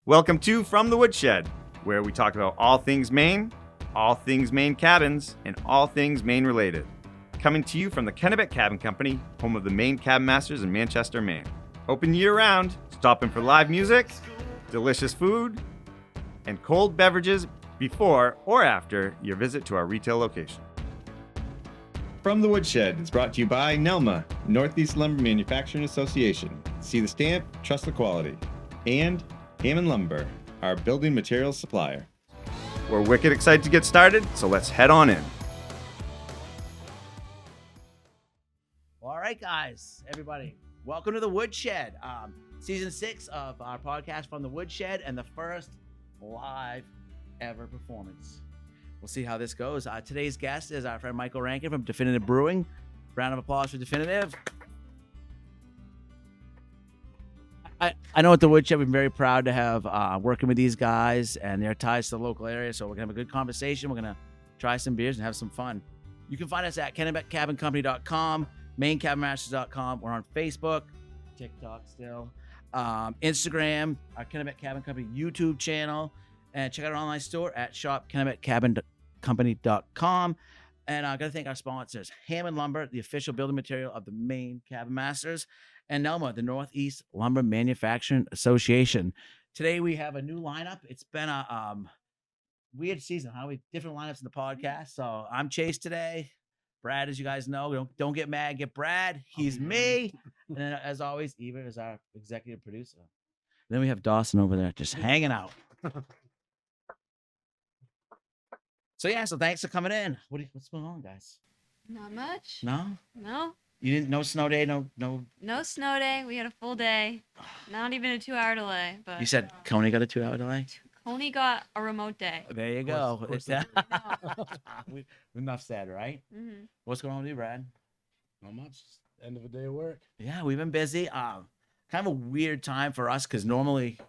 Welcome to From the Woodshed, where we talk about all things Maine cabins, and all things Maine related. Coming to you from the Kennebec Cabin Company, home of the Maine Cabin Masters in Manchester, Maine. Open year-round, stopping for live music, delicious food, and cold beverages before or after your visit to our retail location. From the Woodshed is brought to you by NELMA, Northeast Lumber Manufacturing Association. See the stamp, trust the quality. And Hammond Lumber, our building materials supplier. We're wicked excited to get started, so let's head on in. All right, guys, everybody, welcome to the Woodshed, season 6 of our podcast From the Woodshed, and the first live ever performance. We'll see how this goes. Today's guest is our friend Michael Rankin from Definitive Brewing. Round of applause for Definitive. I know at the Woodshed, we're very proud to have working with these guys and their ties to the local area. So we're going to have a good conversation. We're going to try some beers and have some fun. You can find us at KennebecCabinCompany.com, MaineCabinMasters.com. We're on Facebook, TikTok still, Instagram, our Kennebec Cabin Company YouTube channel, and check out our online store at shop.KennebecCabinCompany.com. And I got to thank our sponsors, Hammond Lumber, the official building material of the Maine Cabin Masters, and NELMA, the Northeast Lumber Manufacturing Association. Today we have a new lineup. It's been a weird season, huh? We have different lineups in the podcast. So I'm Chase today. Brad, as you guys know, don't get mad, get Brad. He's me. And then, as always, Eva is our executive producer. Then we have Dawson over there just hanging out. So thanks for coming in. What's going on, guys? Not much. No? You didn't? No snow day? No. No snow day. We had a full day. Not even a 2-hour delay. But You said Coney got a 2-hour delay? Coney got a remote day. There you go. Enough said, right? Mm-hmm. What's going on with you, Brad? Not much. End of a day of work. Yeah, we've been busy. Kind of a weird time for us because normally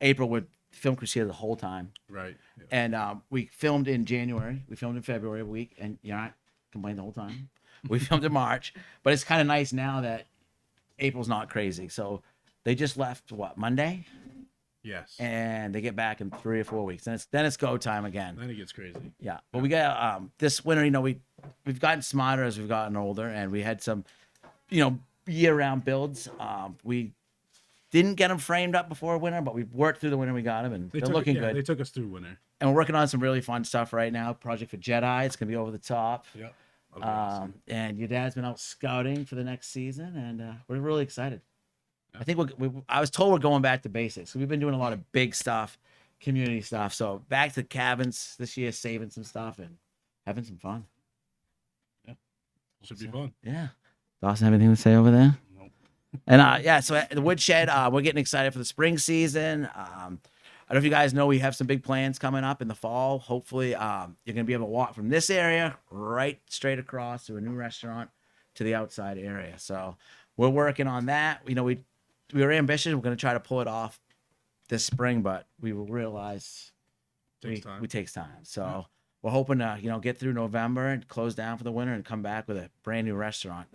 April would film crews here the whole time. Right. Yeah. And we filmed in January. We filmed in February a week, and you're not complaining the whole time. We filmed in March, but it's kind of nice now that April's not crazy. So they just left, Monday? Yes. And they get back in 3 or 4 weeks. Then it's go time again. Then it gets crazy. Yeah. But we got this winter, we've gotten smarter as we've gotten older, and we had some, year-round builds. We didn't get them framed up before winter, but we worked through the winter. We got them, and they're looking good. They took us through winter. And we're working on some really fun stuff right now. Project for Jedi. It's gonna be over the top. Yep. Awesome. And your dad's been out scouting for the next season, and we're really excited. Yeah. I think I was told we're going back to basics. We've been doing a lot of big stuff, community stuff. So back to cabins this year, saving some stuff and having some fun. Yeah, should be fun. Yeah. Dawson, have anything to say over there? Nope. And so at the Woodshed, we're getting excited for the spring season. I don't know if you guys know, we have some big plans coming up in the fall. Hopefully, you're going to be able to walk from this area right straight across to a new restaurant to the outside area. So we're working on that. We were ambitious. We're going to try to pull it off this spring, but we will realize it takes time. So we're hoping to, get through November and close down for the winter and come back with a brand new restaurant.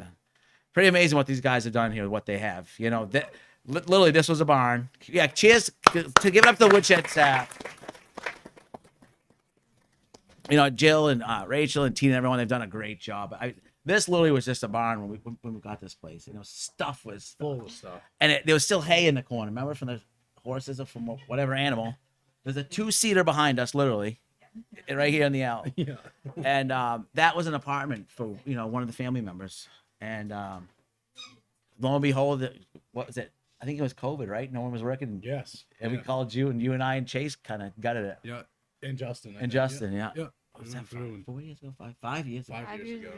Pretty amazing what these guys have done here, what they have. Literally, this was a barn. Yeah, cheers to give it up to the Woodshed staff. Jill and Rachel and Tina and everyone, they've done a great job. This literally was just a barn when we got this place. Stuff was full of stuff. And there was still hay in the corner. Remember, from the horses or from whatever animal. There's a 2-seater behind us, literally, right here in the alley. Yeah. And that was an apartment for, one of the family members. And lo and behold, what was it? I think it was COVID, right? No one was working. Yes. And we called you, and you and I and Chase kind of gutted it. Yeah. And Justin. Yeah. Yeah. What was that, 4 years ago? 5 years ago? 5 years ago.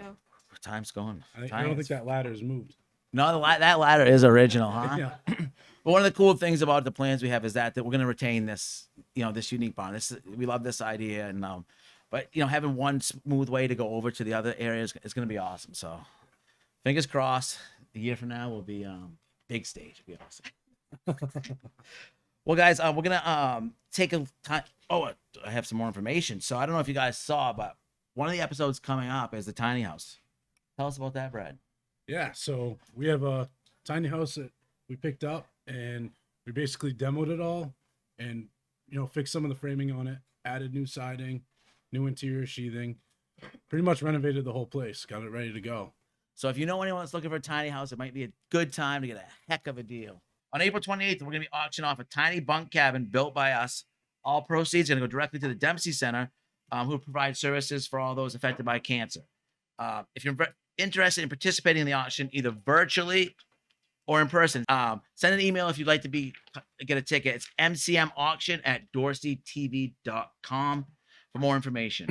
Time's going. I don't think that ladder has moved. No, that ladder is original, huh? Yeah. But one of the cool things about the plans we have is that we're going to retain this, this unique barn. We love this idea, and but having one smooth way to go over to the other areas is going to be awesome. So, fingers crossed. A year from now will be big stage. It'll be awesome. Well, guys, we're gonna take a time. Oh, I have some more information. So I don't know if you guys saw, but one of the episodes coming up is the tiny house. Tell us about that, Brad. Yeah. So we have a tiny house that we picked up, and we basically demoed it all and fixed some of the framing on it, added new siding, new interior sheathing, pretty much renovated the whole place, got it ready to go. So if you know anyone that's looking for a tiny house, it might be a good time to get a heck of a deal. On April 28th, we're going to be auctioning off a tiny bunk cabin built by us. All proceeds are going to go directly to the Dempsey Center, who provide services for all those affected by cancer. If you're interested in participating in the auction, either virtually or in person, send an email if you'd like to get a ticket. It's mcmauction@dorseytv.com for more information.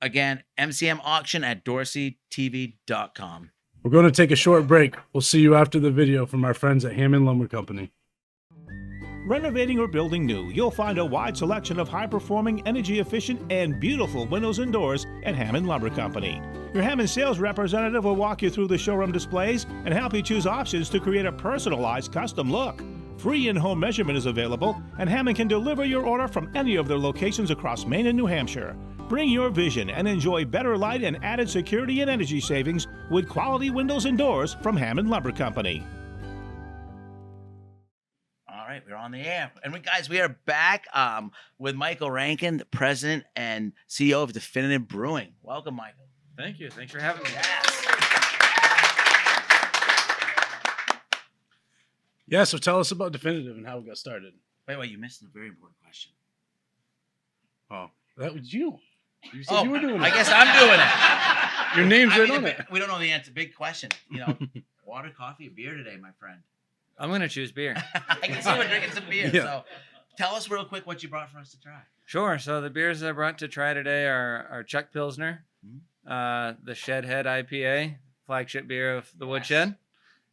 Again, mcmauction@dorseytv.com. We're going to take a short break. We'll see you after the video from our friends at Hammond Lumber Company. Renovating or building new, you'll find a wide selection of high-performing, energy-efficient, and beautiful windows and doors at Hammond Lumber Company. Your Hammond sales representative will walk you through the showroom displays and help you choose options to create a personalized custom look. Free in-home measurement is available, and Hammond can deliver your order from any of their locations across Maine and New Hampshire. Bring your vision and enjoy better light and added security and energy savings with quality windows and doors from Hammond Lumber Company. All right, we're on the air. And we are back with Michael Rankin, the president and CEO of Definitive Brewing. Welcome, Michael. Thank you. Thanks for having me. Yeah, so tell us about Definitive and how it got started. Wait, you missed a very important question. Oh, that was you. You said you were doing it. I guess I'm doing it. Your name's right on it. We don't know the answer. Big question. Water, coffee, or beer today, my friend? I'm going to choose beer. I can see we're drinking some beer. Yeah. So tell us real quick what you brought for us to try. Sure. So the beers I brought to try today are Czech Pilsner, the Shedhead IPA, flagship beer of the Woodshed,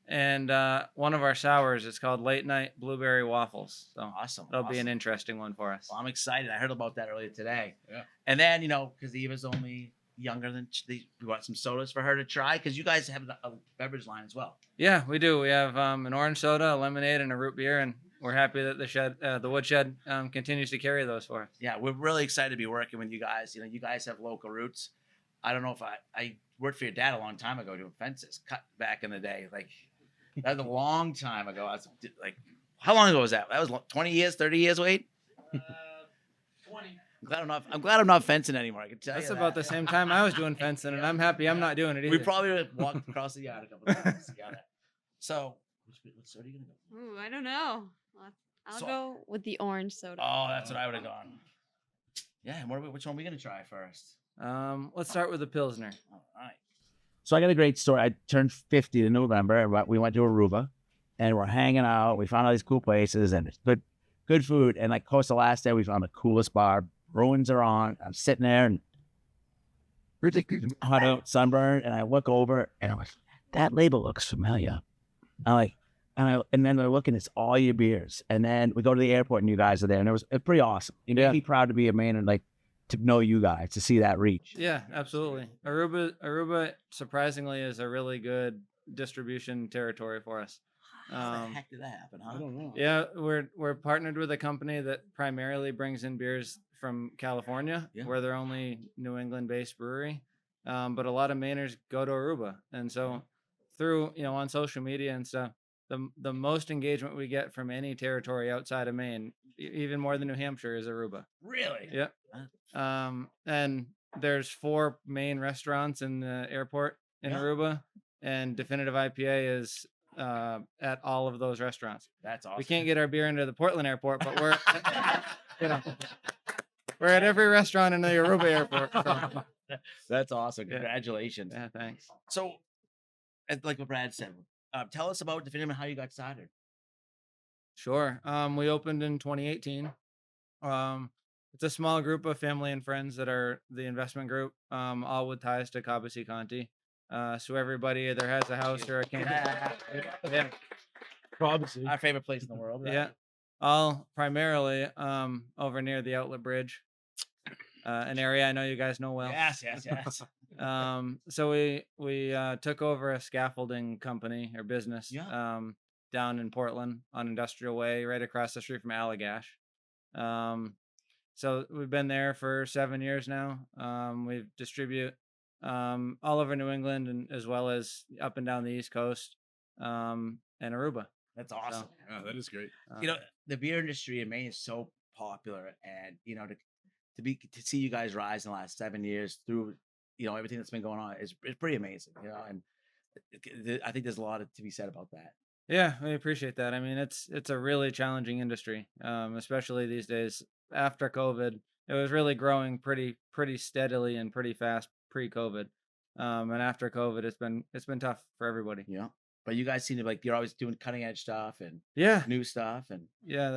and one of our sours is called Late Night Blueberry Waffles. So Awesome. that'll be an interesting one for us. Well, I'm excited. I heard about that earlier today. Yeah. And then, because Eva's only younger than we want some sodas for her to try, because you guys have a beverage line as well. Yeah, we do. We have an orange soda, a lemonade, and a root beer, and we're happy that the Woodshed continues to carry those for us. Yeah, we're really excited to be working with you guys. You guys have local roots. I don't know if I worked for your dad a long time ago doing fences, cut back in the day. Like, that was a long time ago. I was like, how long ago was that? That was 20 years, 30 years, Wade? 20. I'm glad I'm not fencing anymore. I can tell That's you about the same time I was doing fencing, and I'm happy I'm not doing it either. We probably walked across the yard a couple of times together. So, which soda are you gonna go? Ooh, I don't know. I'll go with the orange soda. Oh, that's what I would have gone. Yeah, and which one are we gonna try first? Let's start with the Pilsner. All right. So I got a great story. I turned 50 in November. We went to Aruba, and we're hanging out. We found all these cool places and it's good food. And like, of course, the last day we found the coolest bar. Bruins are on. I'm sitting there and hot out, sunburned, and I look over and I'm like, that label looks familiar. I'm like, and then they're looking, it's all your beers. And then we go to the airport and you guys are there, and it's pretty awesome. You'd be proud to be a Maine and like to know you guys, to see that reach. Yeah, absolutely. Aruba surprisingly is a really good distribution territory for us. How the heck did that happen, huh? I don't know. Yeah, we're partnered with a company that primarily brings in beers from California, where they're only New England-based brewery. But a lot of Mainers go to Aruba, and so through on social media and stuff, the most engagement we get from any territory outside of Maine, even more than New Hampshire, is Aruba. Really? Yep. And there's 4 main restaurants in the airport in Aruba, and Definitive IPA is at all of those restaurants. That's awesome. We can't get our beer into the Portland airport, but we're we're at every restaurant in the Aruba airport. So. That's awesome. Congratulations. Yeah, thanks. So, like what Brad said, tell us about Definitive and how you got started. Sure. We opened in 2018. It's a small group of family and friends that are the investment group, all with ties to Cabasi Conti. So everybody either has a house or a camper. Yeah. Probably. Our favorite place in the world. Right? Yeah. All primarily over near the Outlet Bridge, an area I know you guys know well. Yes. So we took over a scaffolding company or business down in Portland on Industrial Way, right across the street from Allagash. So we've been there for 7 years now. We distribute all over New England and as well as up and down the East Coast and Aruba. That's awesome. Yeah, that is great. The beer industry in Maine is so popular, and to see you guys rise in the last 7 years through everything that's been going on is pretty amazing. And I think there's a lot to be said about that. Yeah, I appreciate that. I mean, it's a really challenging industry, especially these days after COVID. It was really growing pretty steadily and pretty fast pre-COVID, and after COVID, it's been tough for everybody. Yeah, but you guys seem to you're always doing cutting edge stuff and Yeah, new stuff, and yeah,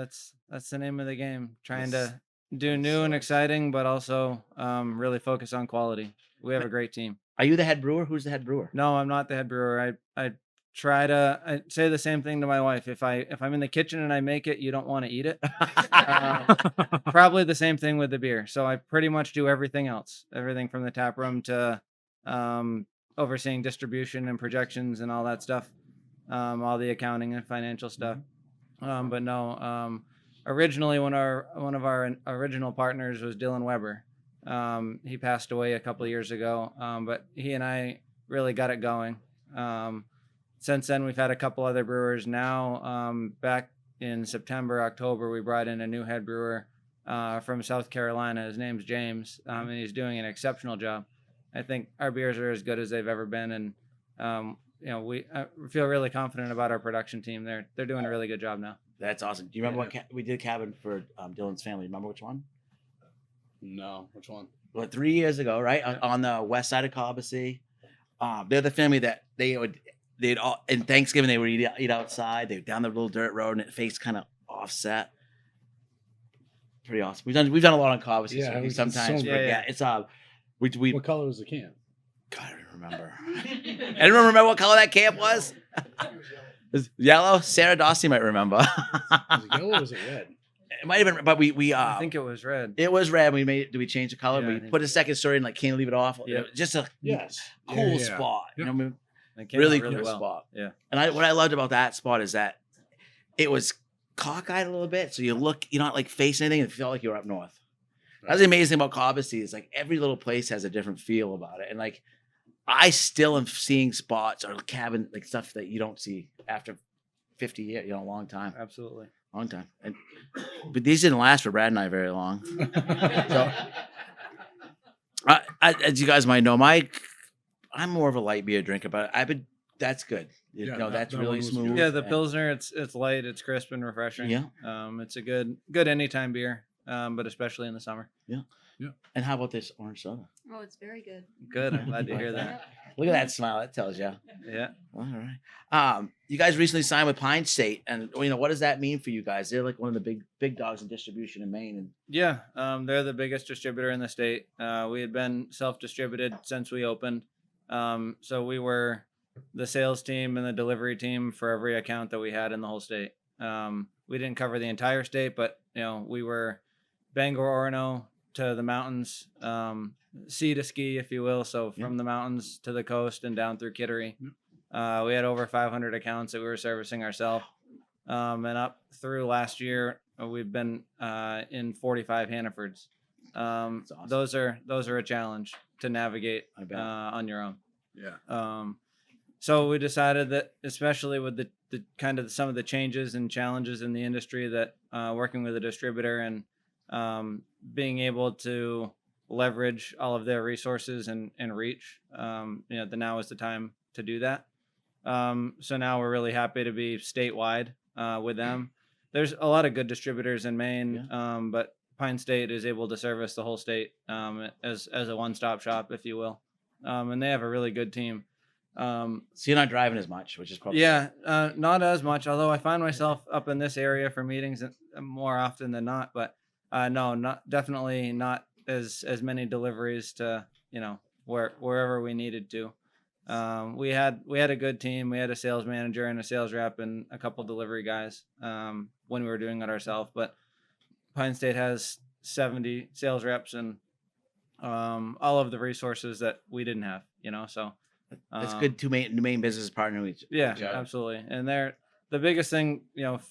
that's the name of the game. Trying That's- to do new and exciting, but also really focus on quality. We have a great team. Are you the head brewer? Who's the head brewer? No, I'm not the head brewer. I say the same thing to my wife. If I'm in the kitchen and I make it, you don't want to eat it. Probably the same thing with the beer. So I pretty much do everything else, everything from the tap room to overseeing distribution and projections and all that stuff, all the accounting and financial stuff. But no, originally one of our original partners was Dylan Weber. He passed away a couple of years ago, but he and I really got it going. Since then, we've had a couple other brewers. Now, back in September, October, we brought in a new head brewer from South Carolina. His name's James, and he's doing an exceptional job. I think our beers are as good as they've ever been, and we feel really confident about our production team. They're doing a really good job now. That's awesome. Do you remember what we did a cabin for Dylan's family? Remember which one? No, which one? Well, 3 years ago, right on the west side of Cobbessy. They're the family that they'd all in Thanksgiving they would eat outside. They were down the little dirt road and it faced kind of offset. Pretty awesome. We've done a lot on Cobbessy. Yeah, so we it's sometimes so forget. It's we What color was the can? God, I don't remember. I don't remember what color that camp was. It was yellow. Sarah Dossie might remember. Was it yellow or was it red? It might have been, but we I think it was red. it was red. Did we change the color? Yeah, I we think put a second story and can't leave it off. Yep. Just a Yes. cool spot. Yep. You know, It came really out cool well. spot. Yeah. And what I loved about that spot is that it was cockeyed a little bit, so you're not facing anything, and it felt like you were up north. That's the amazing about Cobbessy is every little place has a different feel about it, and I still am seeing spots or cabin stuff that you don't see after 50 years, a long time. Absolutely. Long time. But these didn't last for Brad and I very long. So, as you guys might know, I'm more of a light beer drinker, but that's good. Yeah, That's that really one was smooth. good. Yeah, the and- Pilsner, it's light, it's crisp and refreshing. Yeah. It's a good anytime beer, but especially in the summer. And how about this orange soda? Oh, it's very good. Good. I'm glad to hear that. Look at that smile. That tells you. Yeah. All right. You guys recently signed with Pine State, and what does that mean for you guys? They're one of the big dogs in distribution in Maine. And Yeah. They're the biggest distributor in the state. We had been self-distributed since we opened. So we were the sales team and the delivery team for every account that we had in the whole state. We didn't cover the entire state, but we were Bangor, Orono to the mountains, sea to ski, if you will. So from the mountains to the coast and down through Kittery. We had over 500 accounts that we were servicing ourselves. And up through last year, we've been in 45 Hannafords. awesome. Those are a challenge to navigate I bet. on your own. Yeah. So we decided that, especially with the kind of some of the changes and challenges in the industry, that working with a distributor and being able to leverage all of their resources and reach, that now is the time to do that. So now we're really happy to be statewide with them. There's a lot of good distributors in Maine, but Pine State is able to service the whole state as a one-stop shop, if you will. And they have a really good team. So you're not driving as much, which is probably Not as much, although I find myself up in this area for meetings more often than not. But no, definitely not as many deliveries to wherever we needed to. We had a good team. We had a sales manager and a sales rep and a couple delivery guys when we were doing it ourselves. But Pine State has 70 sales reps and all of the resources that we didn't have. So. That's good. Two main business partner. Yeah, absolutely. And the biggest thing,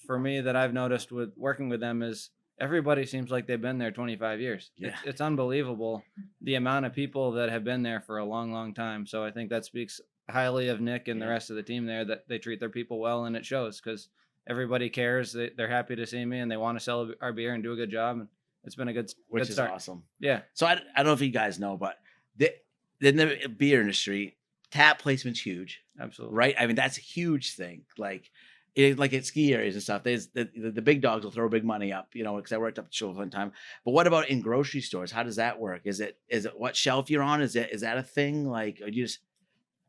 for me that I've noticed with working with them is everybody seems like they've been there 25 years. Yeah. It's unbelievable the amount of people that have been there for a long, long time. So I think that speaks highly of Nick and the rest of the team there, that they treat their people well, and it shows because everybody cares. They're happy to see me, and they want to sell our beer and do a good job. And it's been a good Which good is start. awesome. Yeah. So I don't know if you guys know, but in the beer industry, tap placement's huge, Absolutely. right? I mean, that's a huge thing. Like at ski areas and stuff, there's the big dogs will throw big money up, because I worked up at Show one time. But what about in grocery stores? How does that work? Is it what shelf you're on? Is that a thing? Like, are you just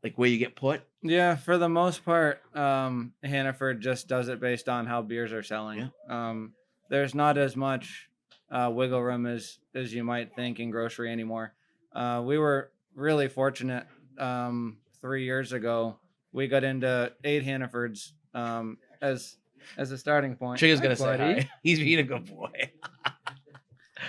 like where you get put? Yeah, for the most part, Hannaford just does it based on how beers are selling. Yeah. There's not as much wiggle room as you might think in grocery anymore. We were really fortunate 3 years ago. We got into 8 Hannafords as a starting point. Trigger's gonna say buddy. hi. He's being a good boy.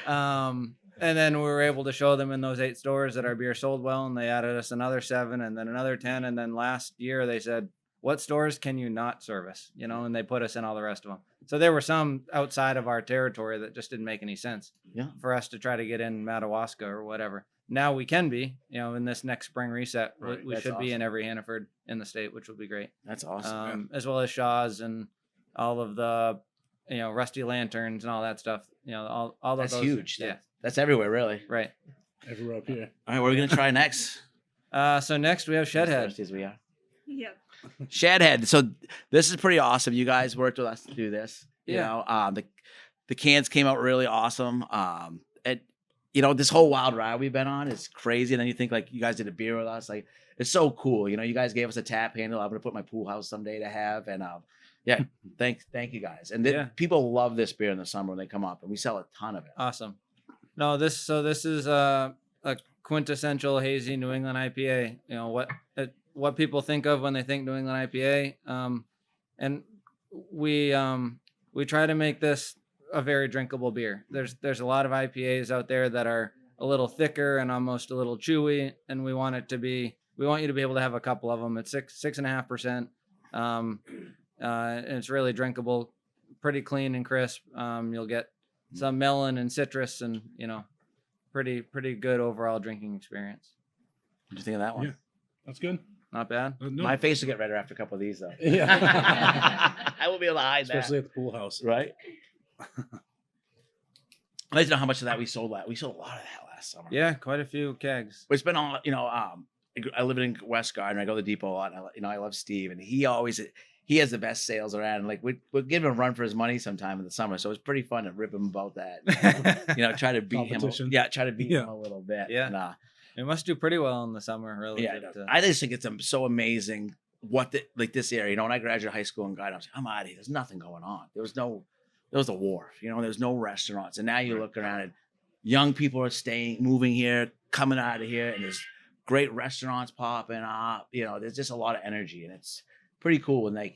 And then we were able to show them in those 8 stores that our beer sold well, and they added us another 7 and then another 10. And then last year they said, what stores can you not service? And they put us in all the rest of them. So there were some outside of our territory that just didn't make any sense for us to try to get in Madawaska or whatever. Now we can be, in this next spring reset, Right. we That's should be in awesome. every Hannaford in the state, which would be great. That's awesome. As well as Shaw's and all of the, Rusty Lanterns and all that stuff. All of That's those. huge. Yeah. That's everywhere, really. Right. Everywhere up here. All right, what are we gonna try next? So next we have As Shedhead. thirsty as we are. Yep. Shedhead. So this is pretty awesome. You guys worked with us to do this. Yeah. The cans came out really awesome. This whole wild ride we've been on is crazy. And then you think like you guys did a beer with us. Like it's so cool. You guys gave us a tap handle. I'm gonna put my pool house someday to have. And thank you guys. And people love this beer in the summer when they come up, and we sell a ton of it. Awesome. No, this is a quintessential hazy New England IPA. What people think of when they think New England IPA. And we try to make this a very drinkable beer. There's a lot of IPAs out there that are a little thicker and almost a little chewy, and we want you to be able to have a couple of them. It's 6.5%. And it's really drinkable, pretty clean and crisp. You'll get some melon and citrus, and pretty good overall drinking experience. What do you think of that one? Yeah. That's good. Not bad. No. My face will get redder after a couple of these, though. Yeah. I will be able to hide Especially that. at the pool house. Right? I'd like to know how much of that we sold. We sold a lot of that last summer. Yeah, quite a few kegs. It's been all, I live in West Garden. I go to the depot a lot. And I love Steve, and he has the best sales around. And like we're giving him a run for his money sometime in the summer, so it's pretty fun to rip him about that. Try to beat him. Try to beat him a little bit. Yeah. And, It must do pretty well in the summer, really. I just think it's so amazing this area. When I graduated high school and got, I was like, I'm out of here. There's nothing going on. There was a wharf. There's no restaurants, and now you look around and young people are moving here, coming out of here, and there's great restaurants popping up. There's just a lot of energy, and it's pretty cool. And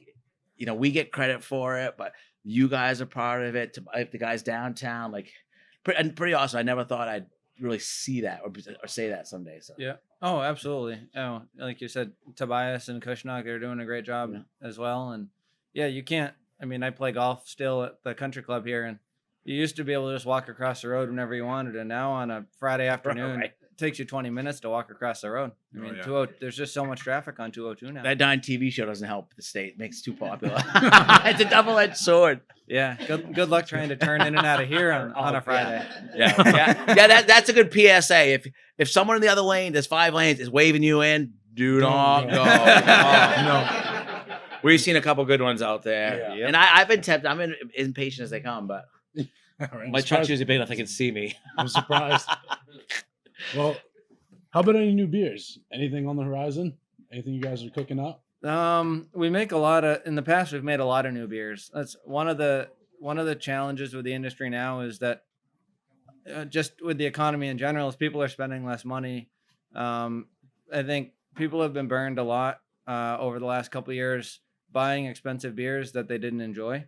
we get credit for it, but you guys are part of it. The guys downtown, pretty awesome. I never thought I'd really see that or say that someday. So Yeah. Oh, absolutely. Oh, like you said, Tobias and Kushnock are doing a great job as well. And you can't. I mean, I play golf still at the country club here, and you used to be able to just walk across the road whenever you wanted, and now on a Friday afternoon, Right. it takes you 20 minutes to walk across the road. I mean, there's just so much traffic on 202 now. that Dine TV show doesn't help the state. It makes it too popular. It's a double-edged sword. Yeah. Good luck trying to turn in and out of here on a Friday. Yeah. That's a good PSA. If someone in the other lane, there's 5 lanes, is waving you in, do not go. No. We've seen a couple good ones out there, Yeah. and I've been tempted. I'm impatient as they come, but All right, my truck's usually big enough they can see me. I'm surprised. Well, how about any new beers? Anything on the horizon? Anything you guys are cooking up? We make in the past, we've made a lot of new beers. That's one of the challenges with the industry now is that just with the economy in general, is people are spending less money. I think people have been burned a lot over the last couple of years buying expensive beers that they didn't enjoy.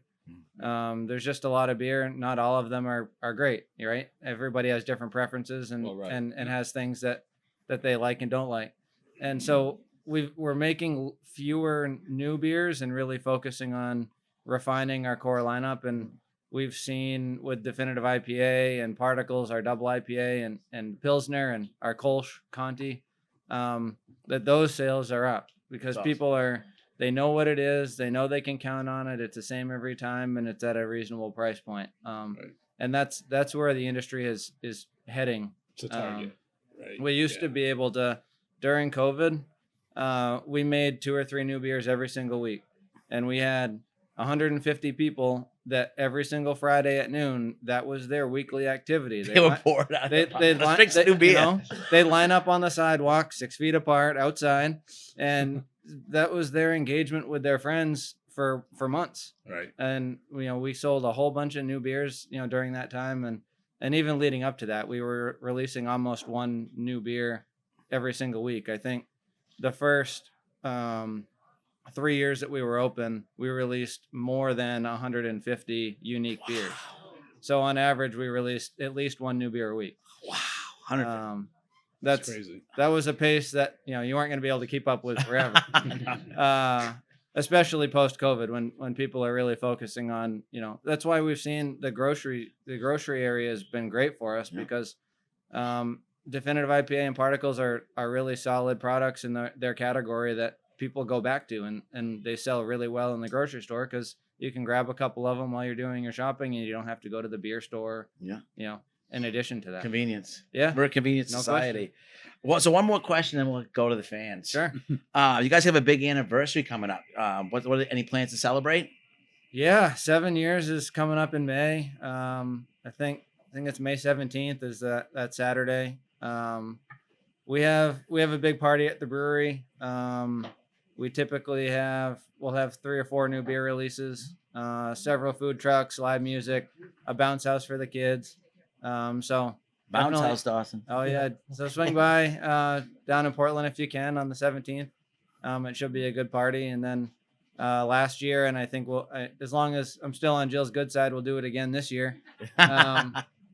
There's just a lot of beer. Not all of them are great. Right? Everybody has different preferences and has things that they like and don't like. And so we're making fewer new beers and really focusing on refining our core lineup. And we've seen with Definitive IPA and Particles, our double IPA, and Pilsner and our Kolsch Conti, that those sales are up because That's people are they know what it is. They know they can count on it. It's the same every time, and it's at a reasonable price point. And that's where the industry is heading. It's a target. Right. We used to be able to, during COVID, we made 2 or 3 new beers every single week, and we had 150 people that every single Friday at noon, that was their weekly activity. They were poured out. They'd line up on the sidewalk 6 feet apart outside, and that was their engagement with their friends for months. Right. And we sold a whole bunch of new beers during that time, and even leading up to that, we were releasing almost 1 new beer every single week. I think the first 3 years that we were open, we released more than 150 unique beers. So on average, we released at least 1 new beer a week. Wow, 100. That's crazy. That was a pace that you weren't going to be able to keep up with forever. Especially post COVID, when people are really focusing on that's why we've seen the grocery area has been great for us, because Definitive IPA and Particles are really solid products in their category that people go back to, and they sell really well in the grocery store because you can grab a couple of them while you're doing your shopping, and you don't have to go to the beer store. In addition to that, Convenience. Yeah, we're a convenience society. Well, so one more question, then we'll go to the fans. Sure. You guys have a big anniversary coming up. What are any plans to celebrate? Yeah, 7 years is coming up in May. I think it's May 17th is that Saturday. We have a big party at the brewery. We typically we'll have 3 or 4 new beer releases, several food trucks, live music, a bounce house for the kids. So Bounce house, Dawson. Oh yeah. So swing by down in Portland if you can on the 17th. It should be a good party. And then last year, and I think as long as I'm still on Jill's good side, we'll do it again this year.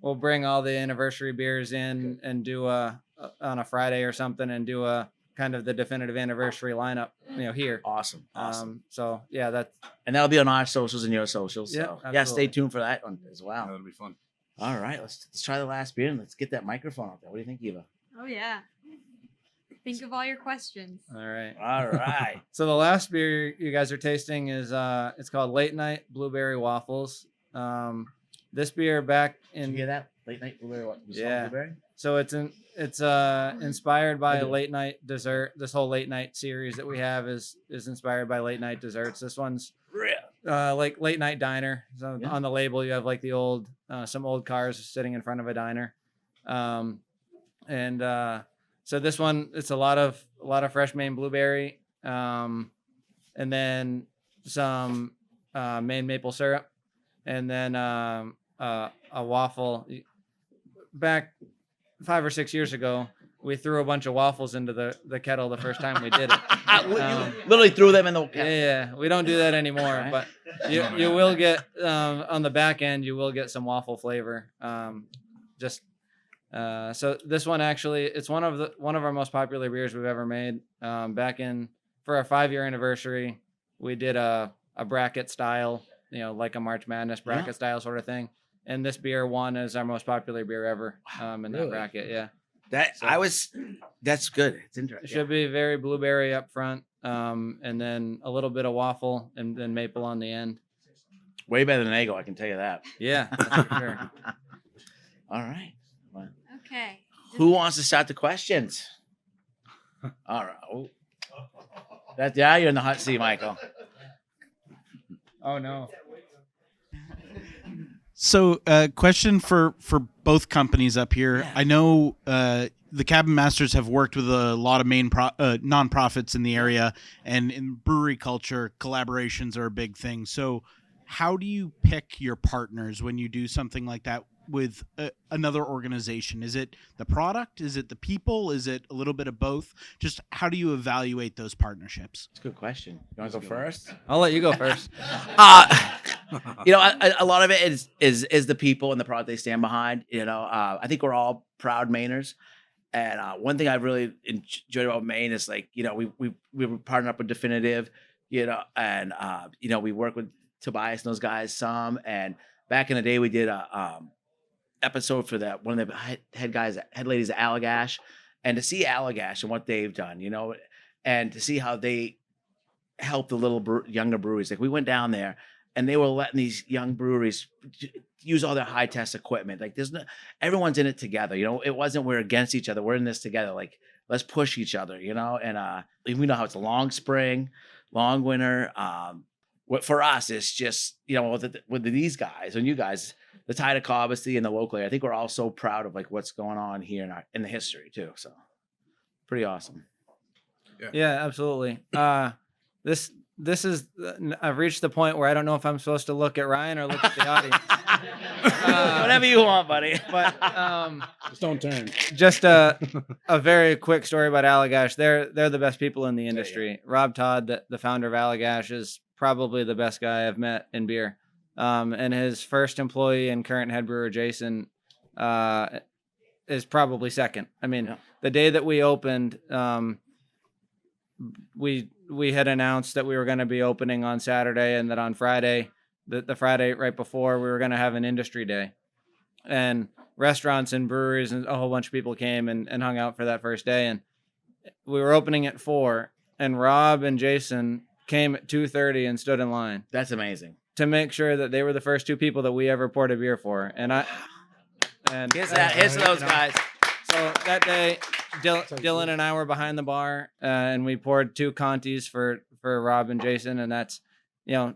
We'll bring all the anniversary beers in and do on a Friday or something, and do a kind of the definitive anniversary lineup, here. Awesome. So yeah, and that'll be on our socials and your socials. So Yeah, stay tuned for that one as well. That'll be fun. All right, let's try the last beer and let's get that microphone out there. What do you think, Eva? Oh yeah. Think of all your questions. all right. All right. So the last beer you guys are tasting is it's called Late Night Blueberry Waffles. This beer back Did in you hear that? Late night blueberry. What? Yeah. Blueberry? So it's inspired by a late night dessert. This whole late night series that we have is inspired by late night desserts. This one's like late night diner. So on the label you have like the old some old cars sitting in front of a diner. So this one, it's a lot of fresh Maine blueberry, and then some Maine maple syrup, and then a waffle. Back 5 or 6 years ago, we threw a bunch of waffles into the kettle the first time we did it. Literally threw them in the kettle. Yeah, we don't do that anymore. Right. But you will get on the back end, you will get some waffle flavor. So this one actually, it's one of our most popular beers we've ever made. Back for our 5-year anniversary, we did a bracket style, like a March Madness bracket style sort of thing. And this beer won as our most popular beer ever in that bracket. Yeah. That's good. It's interesting. It should be very blueberry up front, and then a little bit of waffle and then maple on the end. Way better than Eggo, I can tell you that. Yeah, that's for sure. All right. Well, Okay. who wants to start the questions? All right. Oh. You're in the hot seat, Michael. Oh no. So, question for both companies up here. Yeah. I know the Cabin Masters have worked with a lot of Maine nonprofits in the area, and in brewery culture, collaborations are a big thing. So, how do you pick your partners when you do something like that with another organization? Is it the product? Is it the people? Is it a little bit of both? Just how do you evaluate those partnerships? That's a good question. You want to go first? I'll let you go first. A lot of it is the people and the product they stand behind. I think we're all proud Mainers. And one thing I've really enjoyed about Maine is we were partnered up with Definitive, and we work with Tobias and those guys some. And back in the day, we did a episode for that one of the head ladies at Allagash, and to see Allagash and what they've done, and to see how they help the younger breweries. Like we went down there and they were letting these young breweries use all their high test equipment. Like everyone's in it together. It wasn't we're against each other. We're in this together. Like let's push each other, and we know how it's a long spring, long winter. What for us is just, with these guys and you guys, the tide of Cobbossee and the local area, I think we're all so proud of like what's going on here in the history too. So pretty awesome. Yeah, absolutely. This is I've reached the point where I don't know if I'm supposed to look at Ryan or look at the audience. Whatever you want, buddy. But Just don't turn. just a very quick story about Allagash. They're the best people in the industry. Rob Todd, the founder of Allagash, is probably the best guy I've met in beer. And his first employee and current head brewer, Jason, is probably second. I mean, the day that we opened, we had announced that we were going to be opening on Saturday, and that on Friday, the Friday right before, we were going to have an industry day, and restaurants and breweries and a whole bunch of people came and hung out for that first day. And we were opening at 4, and Rob and Jason came at 2:30 and stood in line That's amazing. to make sure that they were the first 2 people that we ever poured a beer for. And Here's those guys. So that day, Dylan and I were behind the bar, and we poured 2 Contis for Rob and Jason, and that's, you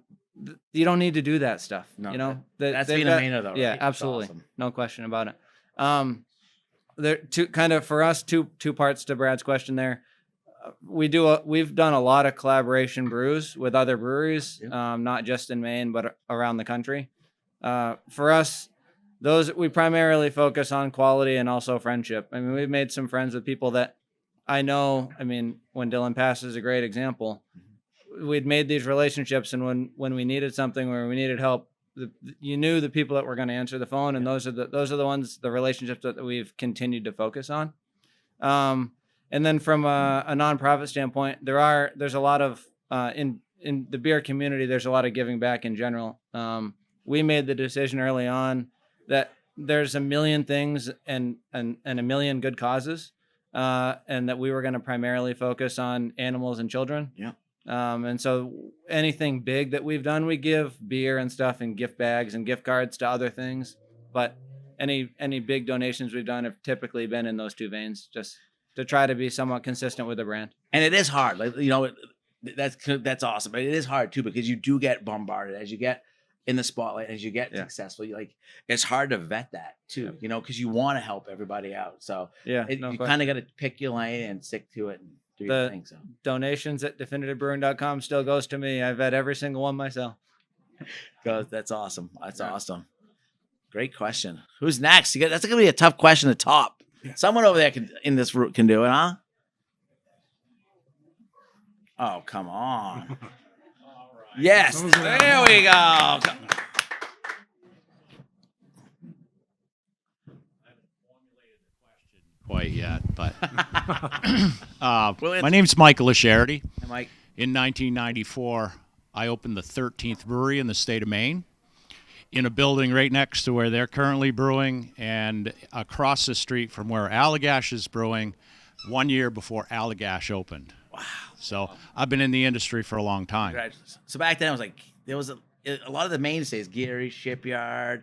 don't need to do that stuff. No, That's being a Mainer, though, Yeah, right? That's absolutely, awesome. no question about it. There for us, two parts to Brad's question there. We've done a lot of collaboration brews with other breweries, not just in Maine but around the country. For us, we primarily focus on quality and also friendship. I mean, we've made some friends with people that I know. I mean, when Dylan Pass is a great example. We'd made these relationships, and when we needed something or we needed help, you knew the people that were going to answer the phone, and those are the relationships that we've continued to focus on. And then from a nonprofit standpoint, there's a lot of in the beer community, there's a lot of giving back in general. We made the decision early on that there's a million things and a million good causes, and that we were going to primarily focus on animals and children. Yeah. And so anything big that we've done, we give beer and stuff and gift bags and gift cards to other things. But any big donations we've done have typically been in those 2 veins, just to try to be somewhat consistent with the brand. And it is hard. Like, that's awesome. But it is hard too, because you do get bombarded as you get in the spotlight, as you get successful. It's hard to vet that too, because you want to help everybody out. So you kind of got to pick your lane and stick to it and do your thing. So donations at definitivebrewing.com still goes to me. I've vet every single one myself. That's awesome. That's awesome. Great question. Who's next? That's going to be a tough question to top. Someone over there in this room can do it, huh? Oh, come on. Yes. There we go. Quite yet, but my name's Michael Rankin. Hey, Mike. In 1994, I opened the 13th brewery in the state of Maine in a building right next to where they're currently brewing and across the street from where Allagash is brewing 1 year before Allagash opened. Wow. So I've been in the industry for a long time. Congratulations. So back then, it was like there was a lot of the mainstays, Geary, Shipyard.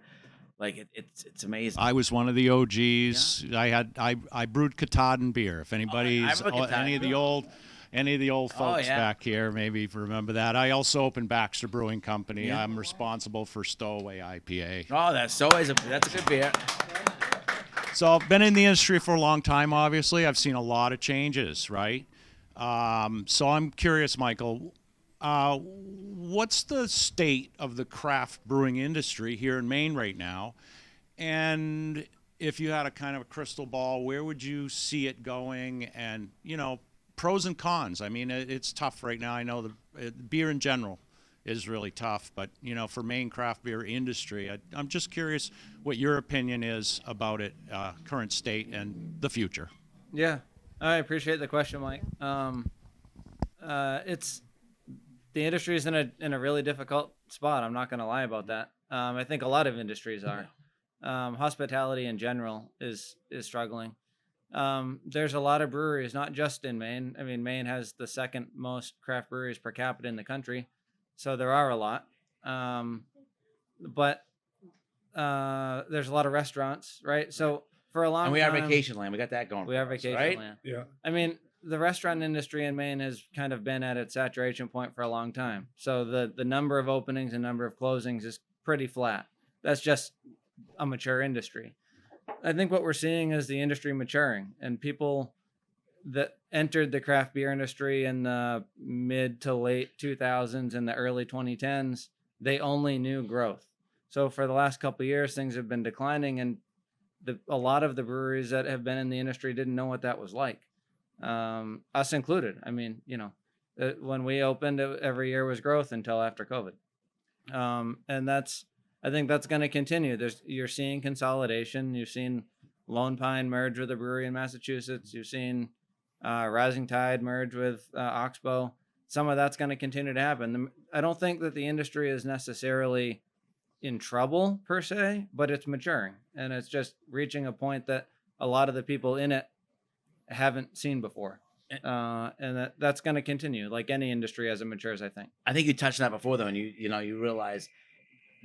Like it's amazing. I was one of the OGs. Yeah. I brewed Katahdin beer. If anybody's any of the old folks back here maybe remember that. I also opened Baxter Brewing Company. Yeah. I'm responsible for Stowaway IPA. Oh, that's a good beer. So I've been in the industry for a long time. Obviously, I've seen a lot of changes, right? So I'm curious, Michael, what's the state of the craft brewing industry here in Maine right now? And if you had a kind of a crystal ball, where would you see it going? And, pros and cons. I mean, it's tough right now. I know the beer in general is really tough, but, for Maine craft beer industry, I'm just curious what your opinion is about it, current state and the future. Yeah, I appreciate the question, Mike. The industry is in a really difficult spot. I'm not going to lie about that. I think a lot of industries are. Hospitality in general is struggling. there's a lot of breweries, not just in Maine. I mean, Maine has the second most craft breweries per capita in the country, so there are a lot. But there's a lot of restaurants, right? So for a long And we time, are vacation land. We got that going. we for are us, vacation right? land. Yeah. I mean, the restaurant industry in Maine has kind of been at its saturation point for a long time. So the number of openings and number of closings is pretty flat. That's just a mature industry. I think what we're seeing is the industry maturing, and people that entered the craft beer industry in the mid to late 2000s and the early 2010s, they only knew growth. So for the last couple of years, things have been declining, and a lot of the breweries that have been in the industry didn't know what that was like, us included. I mean, when we opened, every year was growth until after COVID, and I think that's going to continue. You're seeing consolidation. You've seen Lone Pine merge with a brewery in Massachusetts. You've seen Rising Tide merge with Oxbow. Some of that's going to continue to happen. I don't think that the industry is necessarily in trouble per se, but it's maturing, and it's just reaching a point that a lot of the people in it haven't seen before. And that's going to continue, like any industry as it matures, I think. I think you touched on that before, though, and you realize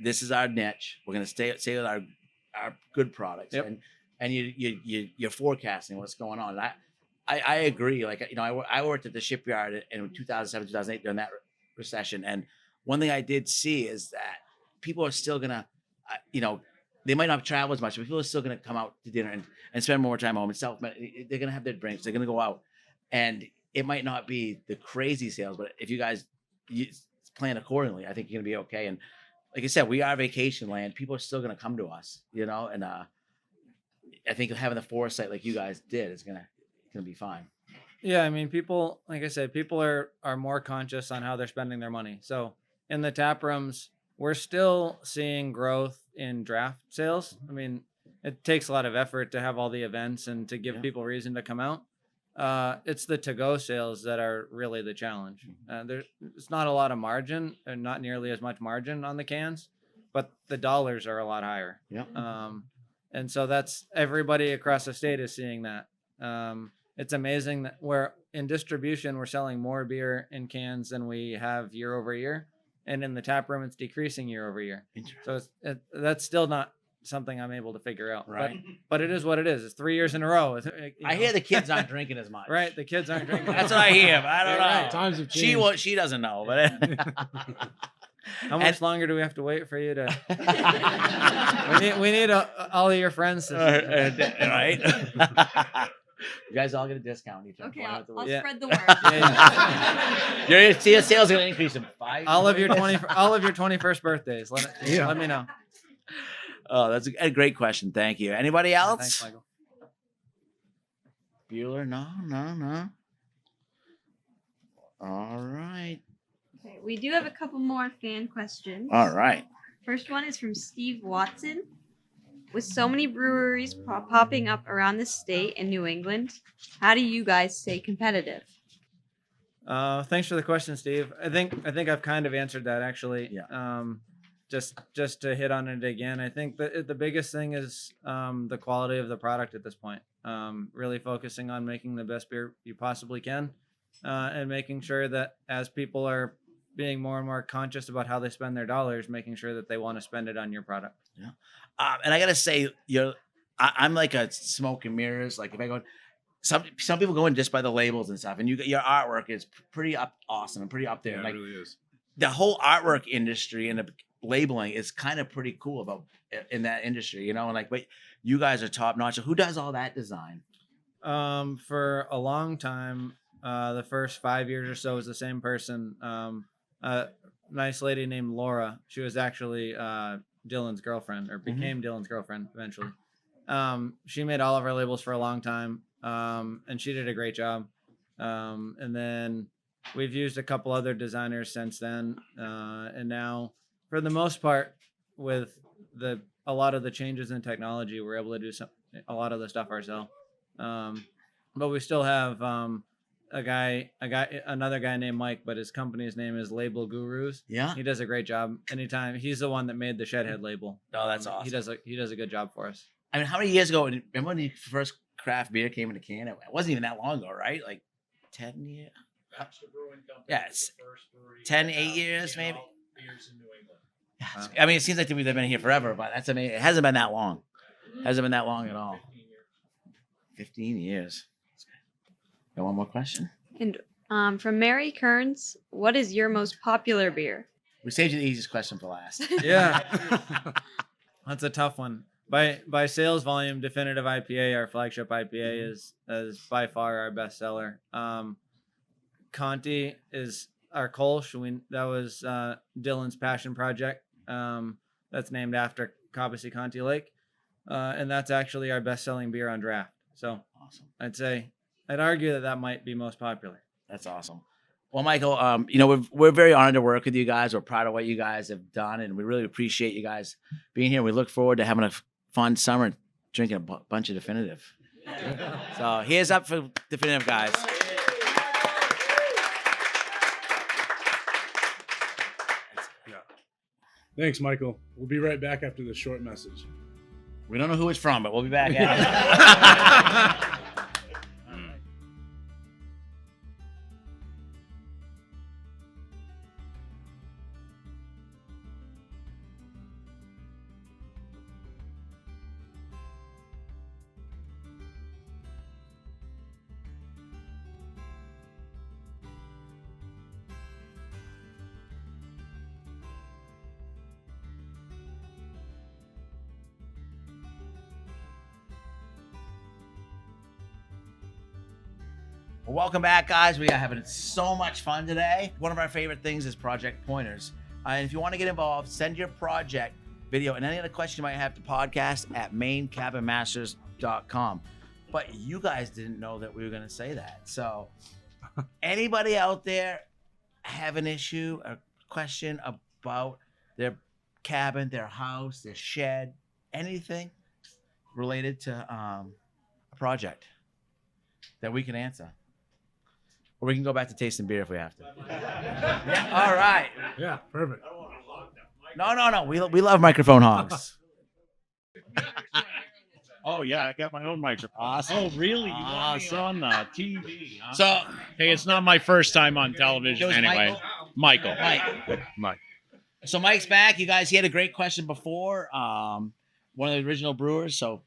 this is our niche. We're going to stay with our good products, Yep. and you're forecasting what's going on. And I agree. Like, I worked at the shipyard in 2007, 2008 during that recession, and one thing I did see is that people are still gonna, they might not travel as much, but people are still gonna come out to dinner and spend more time home and stuff. They're gonna have their drinks. They're gonna go out, and it might not be the crazy sales, but if you guys plan accordingly, I think you're gonna be okay. And like I said, we are vacation land. People are still gonna come to us, and I think having the foresight like you guys did is gonna be fine. Yeah, I mean, people, like I said, people are more conscious on how they're spending their money. So in the tap rooms, we're still seeing growth in draft sales. I mean, it takes a lot of effort to have all the events and to give people reason to come out. It's the to-go sales that are really the challenge. There's not a lot of margin, and not nearly as much margin on the cans, but the dollars are a lot higher. Yeah. And so that's everybody across the state is seeing that. It's amazing that in distribution, we're selling more beer in cans than we have year over year. And in the tap room, it's decreasing year over year. So that's still not something I'm able to figure out. Right. But it is what it is. It's 3 years in a row. I hear the kids aren't drinking as much. Right. The kids aren't drinking. That's what I hear, but I don't know. Right. Times have changed. She doesn't know, but How much longer do we have to wait for you to? we need all of your friends to. Right. You guys all get a discount. Okay, I'll Yeah. spread the word. Your sales are going to increase in 5. all of your 21st birthdays. Let me know. Oh, that's a great question. Thank you. Anybody else? Thanks, Michael. Bueller? No. All right. Okay, we do have a couple more fan questions. All right. First one is from Steve Watson. With so many breweries popping up around the state and New England, how do you guys stay competitive? Thanks for the question, Steve. I think I've kind of answered that actually. Yeah. Just to hit on it again, I think that the biggest thing is the quality of the product at this point. Really focusing on making the best beer you possibly can, and making sure that as people are being more and more conscious about how they spend their dollars, making sure that they want to spend it on your product. Yeah. And I gotta say, I'm like a smoke and mirrors. Like if I go, some people go in just by the labels and stuff, and your artwork is pretty awesome and pretty up there. Yeah, like, it really is. The whole artwork industry and the labeling is kind of pretty cool about in that industry, and like, but you guys are top notch. So who does all that design? For a long time, the first 5 years or so was the same person. A nice lady named Laura. She was actually Dylan's girlfriend, or became Dylan's girlfriend eventually. She made all of our labels for a long time, and she did a great job. And then we've used a couple other designers since then, and now, for the most part, with a lot of the changes in technology, we're able to do a lot of the stuff ourselves. But we still have another guy named Mike, but his company's name is Label Gurus. Yeah. He does a great job. Anytime, he's the one that made the Shedhead label. Oh, that's awesome. He does a good job for us. I mean, how many years ago? Remember when you first craft beer came in a can. It wasn't even that long ago, right? Like 10 years. Yeah, it's 10, 8 years maybe. Yeah, I mean, it seems like they've been here forever, but that's amazing. It hasn't been that long. Hasn't been that long at all. 15 years. Got one more question? And from Mary Kearns, what is your most popular beer? We saved you the easiest question for last. Yeah. That's a tough one. By sales volume, Definitive IPA, our flagship IPA, is by far our best seller. Conti is our Kolsch. That was Dylan's passion project. That's named after Cobbossee Conti Lake. And that's actually our best-selling beer on draft. So Awesome. I'd argue that might be most popular. That's awesome. Well, Michael, we're very honored to work with you guys. We're proud of what you guys have done, and we really appreciate you guys being here. We look forward to having a fun summer and drinking a bunch of Definitive. So here's up for Definitive, guys. Thanks, Michael. We'll be right back after this short message. We don't know who it's from, but we'll be back after. Well, welcome back, guys. We are having so much fun today. One of our favorite things is project pointers. And if you want to get involved, send your project video and any other question you might have to podcast at mainecabinmasters.com. But you guys didn't know that we were going to say that. So anybody out there have an issue, a question about their cabin, their house, their shed, anything related to a project that we can answer? Or we can go back to tasting beer if we have to. Yeah, all right. Yeah, perfect. No. We love microphone hogs. Oh yeah, I got my own microphone. Awesome. Oh really? You got me on the TV? Huh? So, Hey, it's not my first time on It television was anyway. Michael. Mike. So Mike's back. You guys, he had a great question before. One of the original brewers. So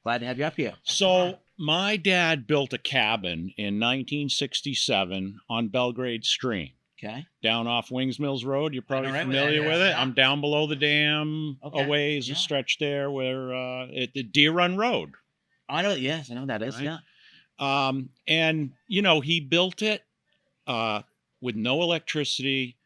glad to have you up here. So my dad built a cabin in 1967 on Belgrade Stream, Okay. down off Wings Mills Road. You're probably All right, familiar yeah, with it. yeah. I'm down below the dam, Okay, a ways, yeah. a stretch there where the Deer Run Road. I know. Yes, I know that is. Right. Yeah. And he built it with no electricity,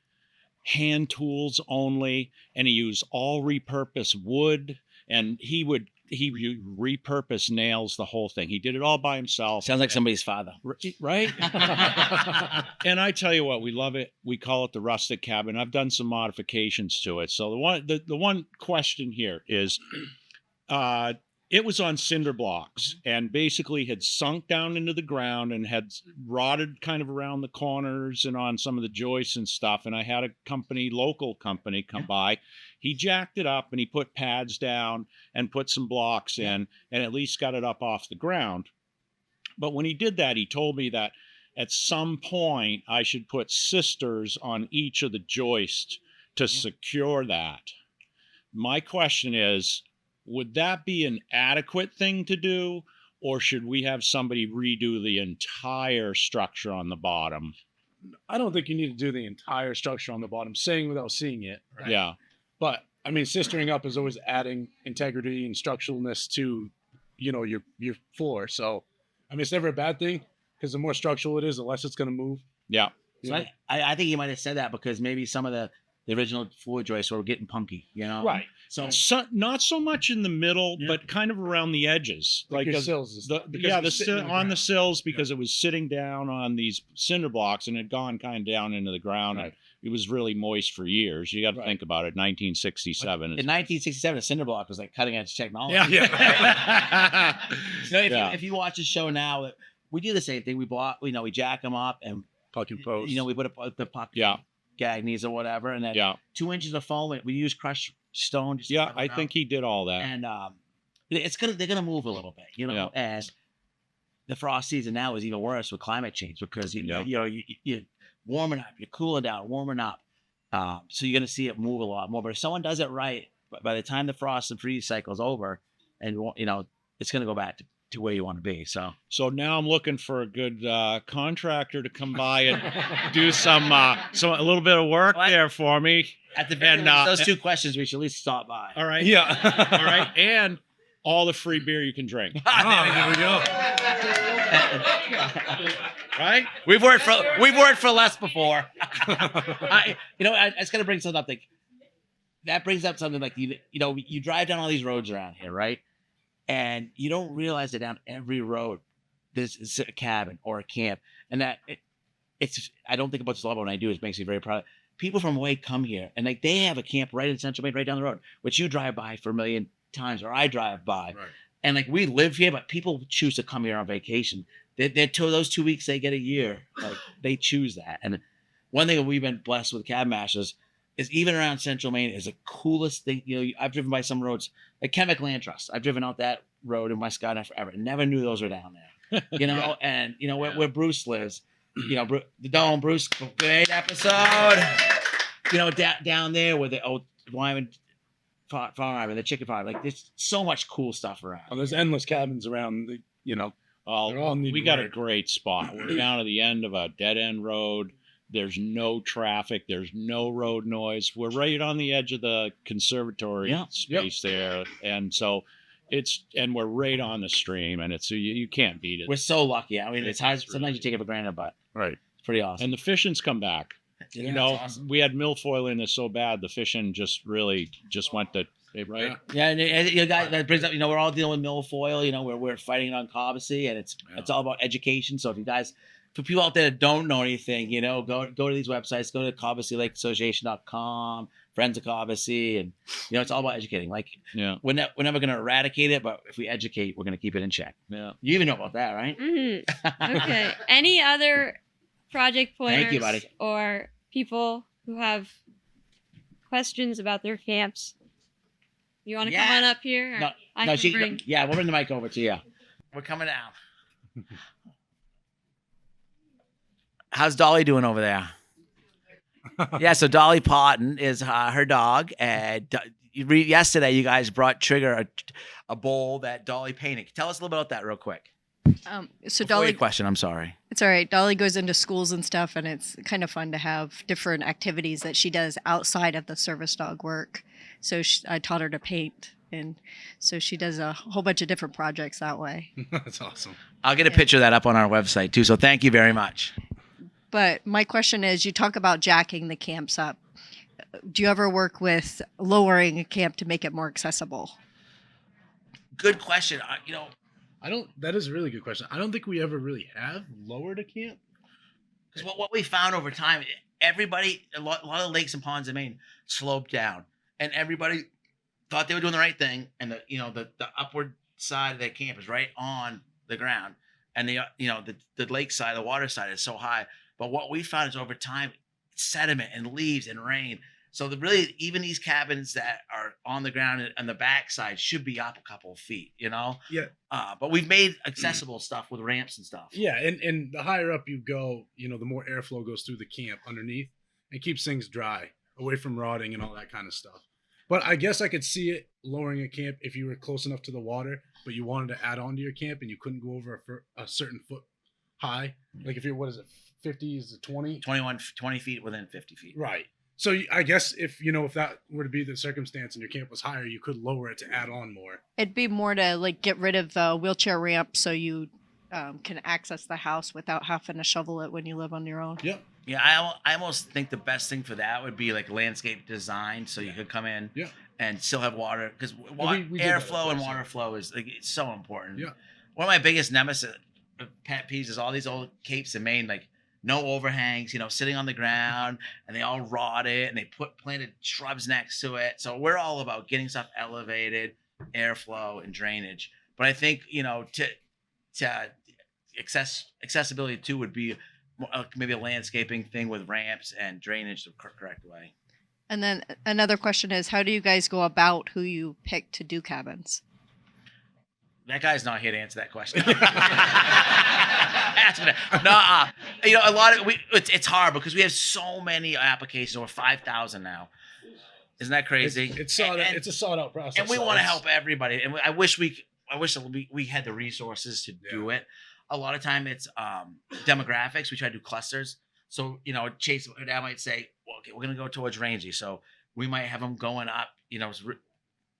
hand tools only, and he used all repurposed wood, and he repurposed nails, the whole thing. He did it all by himself. Sounds like somebody's father. Right? And I tell you what, we love it. We call it the rustic cabin. I've done some modifications to it. So the one question here is, it was on cinder blocks and basically had sunk down into the ground and had rotted kind of around the corners and on some of the joists and stuff. And I had a local company come by. He jacked it up and he put pads down and put some blocks in and at least got it up off the ground. But when he did that, he told me that at some point I should put sisters on each of the joists to secure that. My question is, would that be an adequate thing to do, or should we have somebody redo the entire structure on the bottom? I don't think you need to do the entire structure on the bottom, saying without seeing it. Right? Yeah. But I mean, sistering up is always adding integrity and structuralness to, your floor. So, I mean, it's never a bad thing because the more structural it is, the less it's going to move. Yeah. So I think you might have said that because maybe some of the original floor joists were getting punky, Right. So Not so much in the middle, but kind of around the edges. Like your as- sills and stuff, because yeah, it was sitting on the on the ground. sills because it was sitting down on these cinder blocks and had gone kind of down into the ground. Right. It was really moist for years. You got to Right. think about it. 1967. in 1967, a cinder block was like cutting edge technology. Yeah. So Yeah. if you watch the show now, we do the same thing. We jack them up and Puck and post. we put the puck Yeah. gag knees or whatever, and then Yeah. 2 inches of foam. We use crushed stone. Just to Yeah. cover I it up. think he did all that. And they're gonna move a little bit, Yeah. and the frost season now is even worse with climate change because you're warming up, you're cooling down, warming up. So you're gonna see it move a lot more. But if someone does it right, by the time the frost and freeze cycle's over, and it's gonna go back to where you want to be. So now I'm looking for a good contractor to come by and do a little bit of work there for me. At the very least, those two questions, we should at least stop by. All right. Yeah. All right. And all the free beer you can drink. There we go. Right? We've worked for less before. I just gotta bring something up. Like that brings up something like you drive down all these roads around here, right? And you don't realize that down every road there's a cabin or a camp, and that it's. I don't think about this a lot, but when I do, it makes me very proud. People from away come here, and like they have a camp right in Central Maine, right down the road, which you drive by for a million times, or I drive by, Right. and like we live here, but people choose to come here on vacation. They're those 2 weeks they get a year, like they choose that. And one thing that we've been blessed with Cabin Masters is even around Central Maine is the coolest thing. I've driven by some roads like Kennebec Land Trust. I've driven out that road in my Skyline forever. Never knew those were down there. And where Bruce lives, the Dome, Bruce, great episode. Down there where the old Wyman farm and the chicken farm, like there's so much cool stuff around. Oh, there's endless cabins around. They're all need We got a work. great spot. We're down at the end of a dead end road. There's no traffic. There's no road noise. We're right on the edge of the conservatory space there, and so we're right on the stream, and you can't beat it. We're so lucky. I mean, it's hard. Sometimes you take it for granted, but Right. it's pretty awesome. And the fishing's come back. Yeah, it's awesome. We had milfoil in this so bad, the fishing just went to right. Yeah, and you guys, that brings up, we're all dealing with milfoil. We're fighting on Cobbessy, and it's all about education. So if you guys, for people out there that don't know anything, go to these websites, go to CobbessyLakeAssociation.com, Friends of Cobbessy, and it's all about educating. Like, we're never going to eradicate it, but if we educate, we're going to keep it in check. Yeah, you even know about that, right? Mm-hmm. Okay. Any other project planners Thank you, buddy. or people who have questions about their camps? You want to come on up here? Or No, I no, can bring. yeah, we'll bring the mic over to you. We're coming down. How's Dolly doing over there? Yeah, so Dolly Potton is her dog, and yesterday you guys brought Trigger a bowl that Dolly painted. Tell us a little bit about that real quick. So Before Dolly, your question, I'm sorry. it's all right. Dolly goes into schools and stuff, and it's kind of fun to have different activities that she does outside of the service dog work. So I taught her to paint, and so she does a whole bunch of different projects that way. That's awesome. I'll get a picture of that up on our website too. So thank you very much. But my question is, you talk about jacking the camps up. Do you ever work with lowering a camp to make it more accessible? Good question. That is a really good question. I don't think we ever really have lowered a camp. Because what we found over time, a lot of lakes and ponds in Maine sloped down, and everybody thought they were doing the right thing, and the upward side of their camp is right on the ground, and the lake side, the water side is so high. But what we found is over time, sediment and leaves and rain. So even these cabins that are on the ground and the backside should be up a couple of feet, Yeah. But we've made accessible stuff with ramps and stuff. Yeah, and the higher up you go, the more airflow goes through the camp underneath and keeps things dry, away from rotting and all that kind of stuff. But I guess I could see it lowering a camp if you were close enough to the water, but you wanted to add on to your camp and you couldn't go over a certain foot high. Like if you're, 50 is it 20? 20 feet within 50 feet. Right. So I guess if that were to be the circumstance and your camp was higher, you could lower it to add on more. It'd be more to get rid of the wheelchair ramp so you can access the house without having to shovel it when you live on your own. Yep. Yeah, I almost think the best thing for that would be like landscape design, so you could come in and still have water, because we did that airflow and before, water flow is it's so important. Yeah. One of my biggest nemesis pet peeves is all these old capes in Maine, like no overhangs, sitting on the ground, and they all rotted, and they planted shrubs next to it. So we're all about getting stuff elevated, airflow, and drainage. But I think to accessibility too would be maybe a landscaping thing with ramps and drainage the correct way. And then another question is, how do you guys go about who you pick to do cabins? That guy's not here to answer that question. No, you know, a lot of it's hard because we have so many applications, over 5,000 now. Isn't that crazy? It's a sought out process, and we so want to it's- help everybody. And I wish we had the resources to do it. A lot of time it's demographics. We try to do clusters. So you know, Chase, my dad might say, "Well, okay, we're gonna go towards Rangy." So we might have them going up, you know,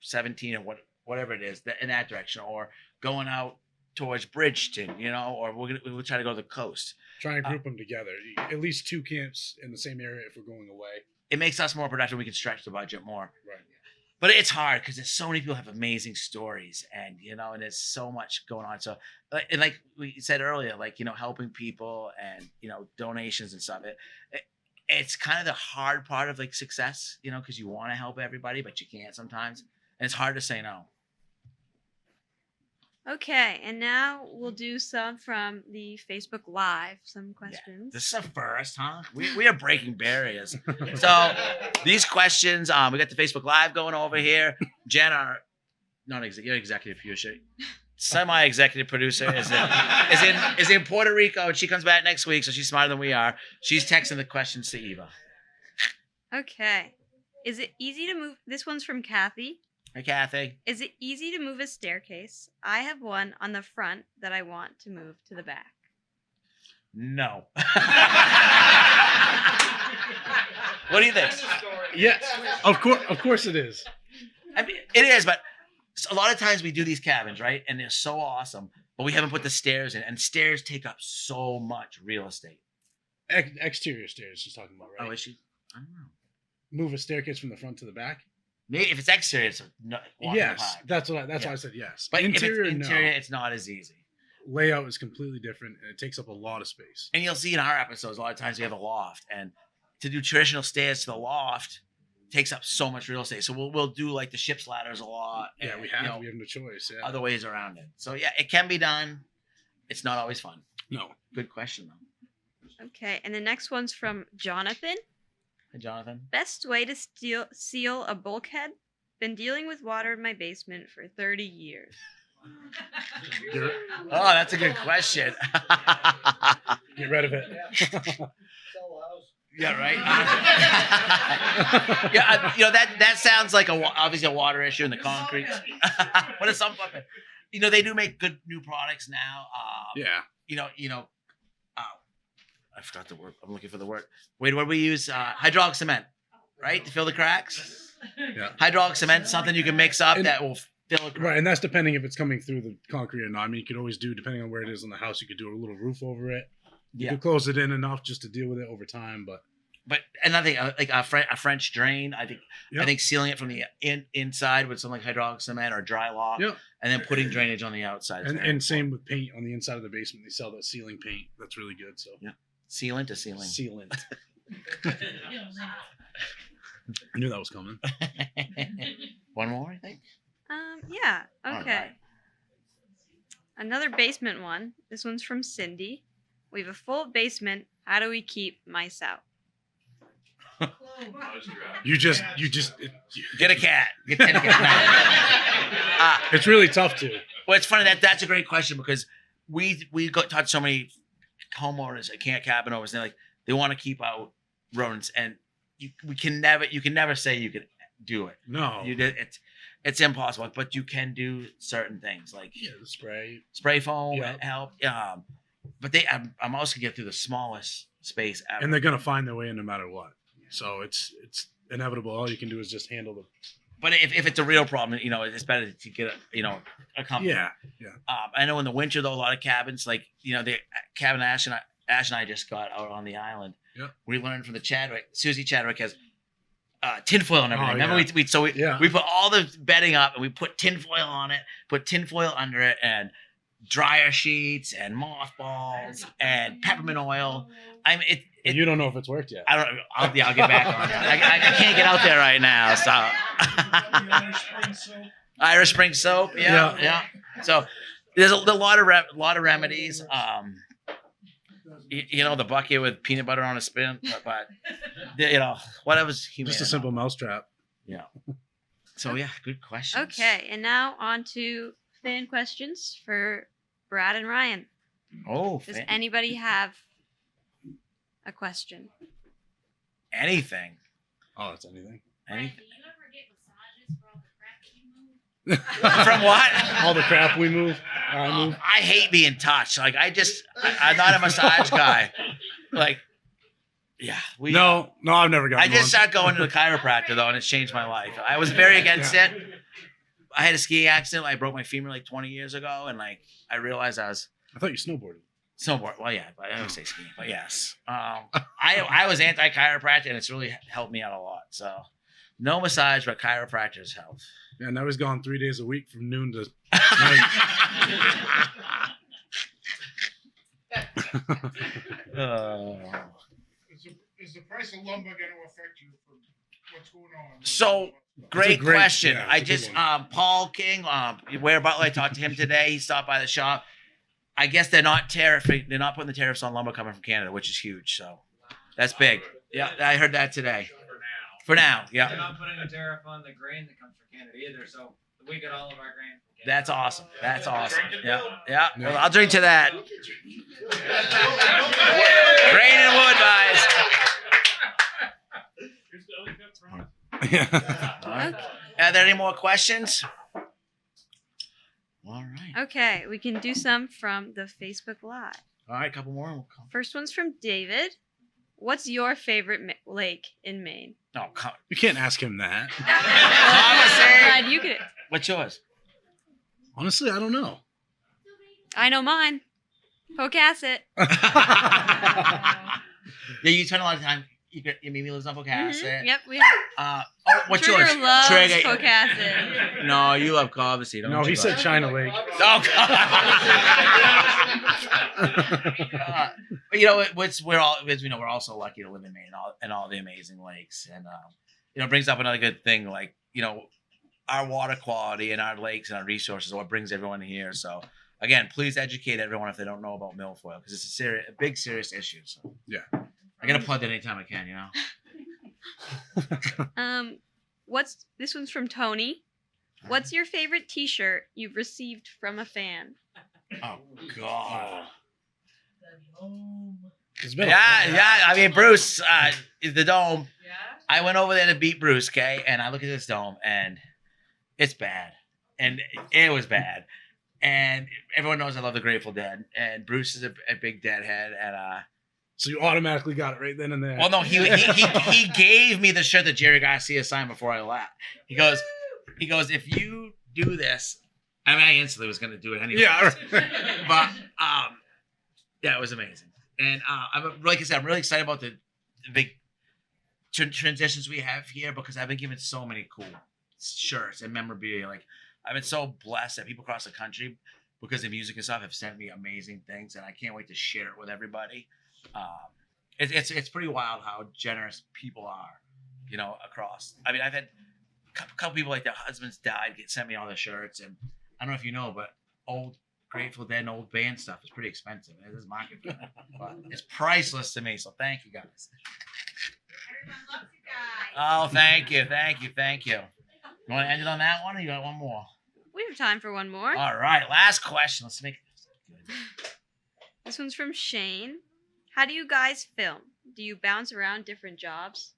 17 or whatever it is, in that direction, or going out towards Bridgeton, you know, or we'll try to go to the coast. Try and group them together. At least 2 camps in the same area if we're going away. It makes us more productive. We can stretch the budget more. Right. But it's hard because there's so many people have amazing stories, and you know, and there's so much going on. So, and like we said earlier, like, you know, helping people and, you know, donations and stuff. It's kind of the hard part of like success, you know, because you want to help everybody, but you can't sometimes, and it's hard to say no. Okay, and now we'll do some from the Facebook Live, some Yeah. questions. This is a first, huh? We are breaking barriers. So these questions, we got the Facebook Live going over here. Jen, our you're executive producer, semi-executive producer, is in Puerto Rico, and she comes back next week, so she's smarter than we are. She's texting the questions to Eva. Okay. Is it easy to move? This one's from Kathy. Hi, Kathy. Is it easy to move a staircase? I have one on the front that I want to move to the back. No. What do you think? Yes, of course it is. I mean, it is, but a lot of times we do these cabins, right? And they're so awesome, but we haven't put the stairs in, and stairs take up so much real estate. Exterior stairs, she's talking about, right? Oh, is she? I don't know. Move a staircase from the front to the back. Maybe if it's exterior, it's walking Yes, high. that's why I said yes. But Interior, if it's interior, no. it's not as easy. Layout is completely different, and it takes up a lot of space. And you'll see in our episodes, a lot of times we have a loft, and to do traditional stairs to the loft takes up so much real estate. So we'll do like the ship's ladders a lot. Yeah, and, we have you know, no choice. Yeah. other ways around it. So yeah, it can be done. It's not always fun. No. Good question though. Okay, and the next one's from Jonathan. Hey, Jonathan. Best way to seal a bulkhead? Been dealing with water in my basement for 30 years. Oh, that's a good question. Get rid of it. Yeah, right. Yeah, you know, that sounds like obviously a water issue in the concrete. But it's some fucking, you know, they do make good new products now. Yeah. You know, I forgot the word. I'm looking for the word. Wait, what do we use? Hydraulic cement, right, to fill the cracks. Yeah. Hydraulic cement, something you can mix up And- that will fill a crack. Right, and that's depending if it's coming through the concrete or not. I mean, you could always do, depending on where it is in the house, you could do a little roof over it. You Yeah. could close it in enough just to deal with it over time, but But another thing, like a French drain, I Yep. think sealing it from the inside with something like hydraulic cement or dry lock, Yep. and then putting drainage on the outside. is very and same important. with paint on the inside of the basement. They sell that sealing paint. That's really good. So Yeah. Sealant to ceiling. sealant. I knew that was coming. One more, I think. Yeah, All okay. right. Another basement one. This one's from Cindy. We have a full basement. How do we keep mice out? You just Get a cat. Get 10 cats. it's really tough to. Well, it's funny that's a great question because we got taught so many homeowners at cabin owners. They're like they want to keep out rodents, and you can never say you can do it. No. You did it's impossible, but you can do certain things like Yeah, the spray foam Yeah. help. But I'm also gonna get through the smallest space ever. and they're gonna find their way in no matter what. So it's inevitable. All you can do is just handle the. But if it's a real problem, you know, it's better to get a company. Yeah. I know in the winter though, a lot of cabins like the cabin Ash and I just got out on the island. Yeah. We learned from the Chadwick. Susie Chadwick has tinfoil and everything. Oh, Remember yeah. we put all the bedding up and we put tinfoil on it, put tinfoil under it, and dryer sheets and mothballs and peppermint oil. I mean, it You don't know if it's worked yet. I don't. I'll get back on it. I can't get out there right now. So Irish Spring soap. Yeah. So there's a lot of remedies. You know, the bucket with peanut butter on a spin, but whatever's humane. Just a simple mousetrap. Yeah. So yeah, good question. Okay, and now on to fan questions for Brad and Ryan. Oh, Does anybody have a question? anything? Oh, it's anything. Anything. Do you ever get massages for all the crap you move? From what? All the crap we move. I move. I hate being touched. Like I'm not a massage guy. Like, yeah, No, I've never gotten I just one. started going to the chiropractor though, and it's changed my life. I was very against it. I had a skiing accident. I broke my femur like 20 years ago, and like I realized I thought you snowboarded. snowboard. Well, yeah, but I always say skiing, but yes. I was anti-chiropractic, and it's really helped me out a lot. So, no massage, but chiropractors help. Yeah, now he's gone 3 days a week from noon to night. Is the price of lumber going to affect you for what's going on? So great question. yeah, I it's a good just one. Paul King, Ware Butler, I talked to him today. He stopped by the shop. I guess they're not putting the tariffs on lumber coming from Canada, which is huge. So that's big. Yeah, I heard that today. For now, They're yeah. not putting a tariff on the grain that comes from Canada either, so we get all of our grain from Canada. That's awesome. That's awesome. Yeah. Well, I'll drink to that. Grain and wood, guys. Yeah. Are there any more questions? All right. Okay, we can do some from the Facebook Live. All right, a couple more. And we'll come. First one's from David. What's your favorite lake in Maine? No, come. You can't ask him that. Brad, you could. What's yours? Honestly, I don't know. I know mine. Pocasset. Yeah, you spend a lot of time. Mimi lives on Pocasset. Yep, we have. What's Trigger yours? loves Trigger. Pocasset. No, you love Cobbossy, don't No, you? he said China Lake. Oh, but you know, we're also lucky to live in Maine and all the amazing lakes, and it brings up another good thing, like our water quality and our lakes and our resources are what brings everyone here. So again, please educate everyone if they don't know about milfoil, because it's a big serious issue. So Yeah. I gotta plug that anytime I can, This one's from Tony. What's your favorite T-shirt you've received from a fan? Oh God. It's been Yeah. I mean, Bruce, the dome. Yeah. I went over there to beat Bruce, okay, and I look at this dome, and it's bad, and it was bad, and everyone knows I love the Grateful Dead, and Bruce is a big Deadhead, and So you automatically got it right then and there. well, no, he gave me the shirt that Jerry Garcia signed before I left. He goes, if you do this, I mean, I instantly was going to do it anyway. Yeah. But yeah, it was amazing, and like I said, I'm really excited about the big transitions we have here, because I've been given so many cool shirts and memorabilia. Like, I've been so blessed that people across the country, because of music and stuff, have sent me amazing things, and I can't wait to share it with everybody. It's pretty wild how generous people are, across. I mean, I've had a couple people, like, their husbands died, sent me all their shirts, and I don't know if you know, but old Grateful Dead and old band stuff is pretty expensive. It is market for it, but it's priceless to me. So thank you, guys. Everyone loves you guys. Oh, thank you. You want to end it on that one, or you got one more? We have time for one more. All right, last question. Let's make this good. This one's from Shane. How do you guys film? Do you bounce around different jobs?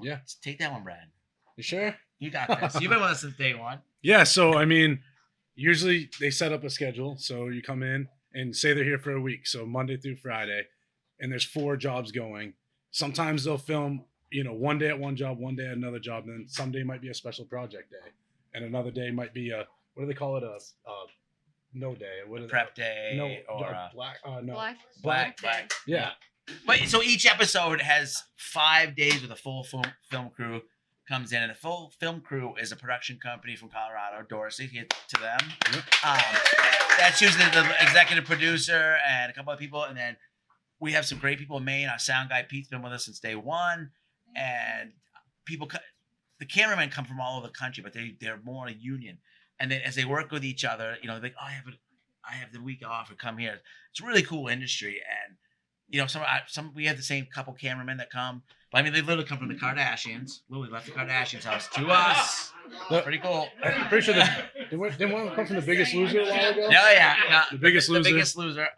Yeah. Let's take that one, Brad. You sure? You got this. You've been with us since day one. Yeah, so I mean, usually they set up a schedule. So you come in and say they're here for a week, so Monday through Friday, and there's 4 jobs going. Sometimes they'll film, one day at one job, one day at another job, and then some day might be a special project day, and another day might be a, what do they call it, a no day? What is Prep day, No, or black. No, Black. Yeah. But so each episode has 5 days with a full film crew comes in, and the full film crew is a production company from Colorado, Dorsey. Here to them. Yep. That's usually the executive producer and a couple of people, and then we have some great people in Maine. Our sound guy Pete's been with us since day one, and the cameramen come from all over the country, but they're more in a union. And then as they work with each other, they're like, oh, I have the week off, or come here. It's a really cool industry, and some we have the same couple cameramen that come. But I mean, they literally come from the Kardashians. Literally left the Kardashians' house to us. Pretty cool. I'm pretty sure Didn't one come from The Biggest Loser a while ago? Yeah. The Biggest Loser. The Biggest Loser.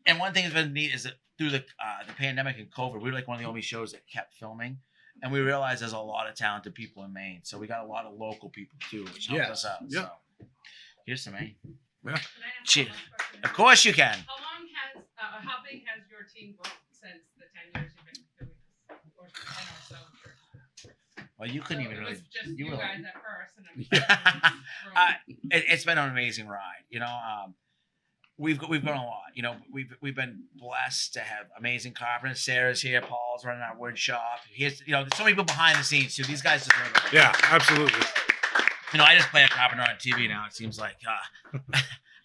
And one thing that's been neat is that through the pandemic and COVID, we were like one of the only shows that kept filming, and we realized there's a lot of talented people in Maine. So we got a lot of local people too, which helps us out. Yeah. So here's some Maine. Yeah. Can I ask Cheers. one question? Of course you can. How big has your team grown since the 10 years you've been doing this? Or, so Well, you couldn't even it really. was just You you were guys at first, and I'm It's been an amazing ride. We've grown a lot. We've been blessed to have amazing carpenters. Sarah's here. Paul's running our wood shop. Here's there's so many people behind the scenes too. These guys deserve it. Yeah, absolutely. I just play a carpenter on TV now. It seems like,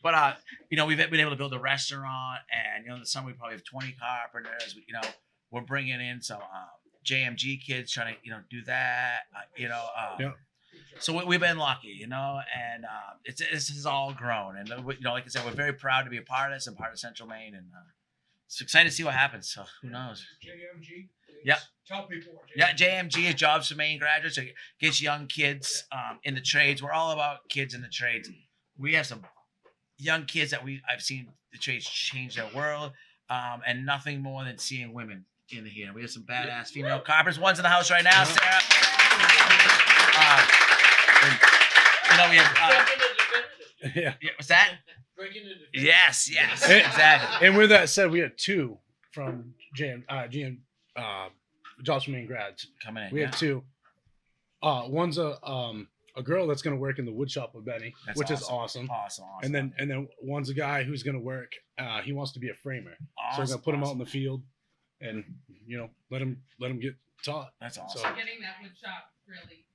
but we've been able to build a restaurant, and in the summer we probably have 20 carpenters. We're bringing in some JMG kids trying to do that. Yeah. So we've been lucky, and this has all grown, and like I said, we're very proud to be a part of this and part of Central Maine, and it's excited to see what happens. So who knows? JMG. Yeah. Tell people what Yeah, JMG is Jobs for Maine Graduates. It gets young kids in the trades. We're all about kids in the trades. We have some young kids that I've seen the trades change their world, and nothing more than seeing women in here. We have some badass female carpenters. One's in the house right now, Sarah. We have. Yeah. What's that? Yes, exactly. And with that said, we had two from GM Jobs for Maine grads coming in. We have two. One's a girl that's going to work in the wood shop with Benny, which is awesome. Awesome. And then one's a guy who's going to work. He wants to be a framer, so we're going to put him out in the field, and let him get taught. That's awesome. So getting that wood shop really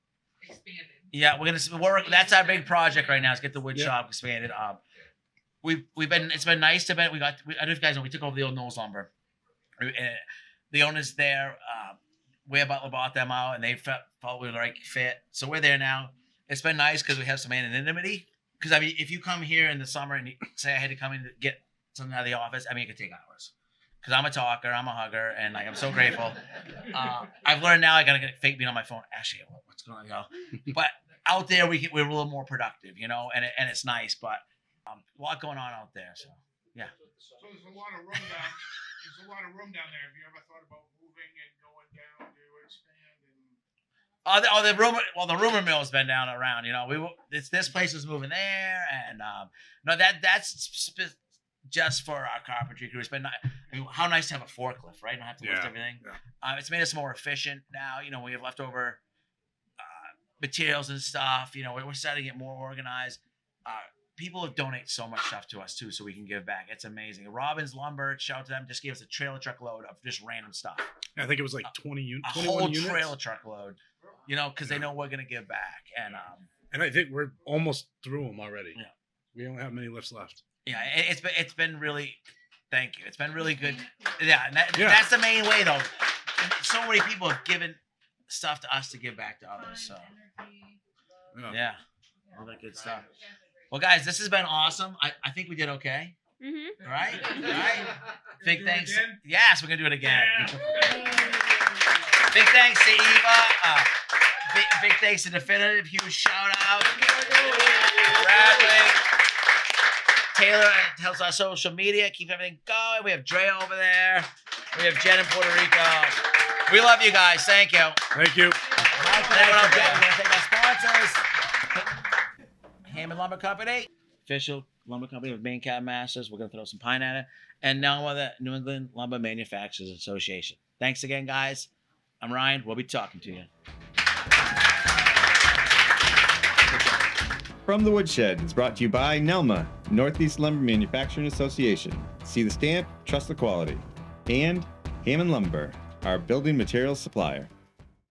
expanded. Yeah, that's our big project right now is get the wood shop expanded. It's been nice to be. I don't know if you guys know, we took over the old Knowles Lumber. The owners there, Ware Butler bought them out, and they felt we were the right fit. So we're there now. It's been nice because we have some anonymity. Because if you come here in the summer and you say I had to come in to get something out of the office, it could take hours. Because I'm a talker, I'm a hugger, and I'm so grateful. I've learned now I gotta get fake being on my phone. Actually, what's going on? But out there we're a little more productive, and it's nice. But a lot going on out there. So yeah. So there's a lot of room down. There's a lot of room down there. Have you ever thought about moving and going down to expand? The rumor mill's been down around. This place is moving there, and that's just for our carpentry crew. It's been how nice to have a forklift, right? Don't have to lift everything. Yeah. It's made us more efficient now. We have leftover materials and stuff. We're starting to get more organized. People have donated so much stuff to us too, so we can give back. It's amazing. Robin's Lumber, shout out to them, just gave us a trailer truck load of just random stuff. I think it was like 20 units. A whole trailer truck load. Because they know we're gonna give back, and I think we're almost through them already. Yeah. We don't have many lifts left. Yeah, it's been really, thank you. It's been really good. Yeah, and that's the main way though. So many people have given stuff to us to give back to others. So yeah, all that good stuff. Well, guys, this has been awesome. I think we did okay. Mm-hmm. All right. Big thanks. Yes, we're gonna do it again. Big thanks to Eva. Big thanks to Definitive. Huge shout out. Bradley. Taylor tells our social media. Keep everything going. We have Dre over there. We have Jen in Puerto Rico. We love you guys. Thank you. Thank you. Everyone out there, we're going to thank our sponsors. Hammond Lumber Company. Official lumber company of Maine Cabin Masters. We're going to throw some pine at it. And now with the New England Lumber Manufacturers Association. Thanks again, guys. I'm Ryan. We'll be talking to you. From the Woodshed is brought to you by NELMA, Northeast Lumber Manufacturing Association. See the stamp, trust the quality. And Hammond Lumber, our building materials supplier.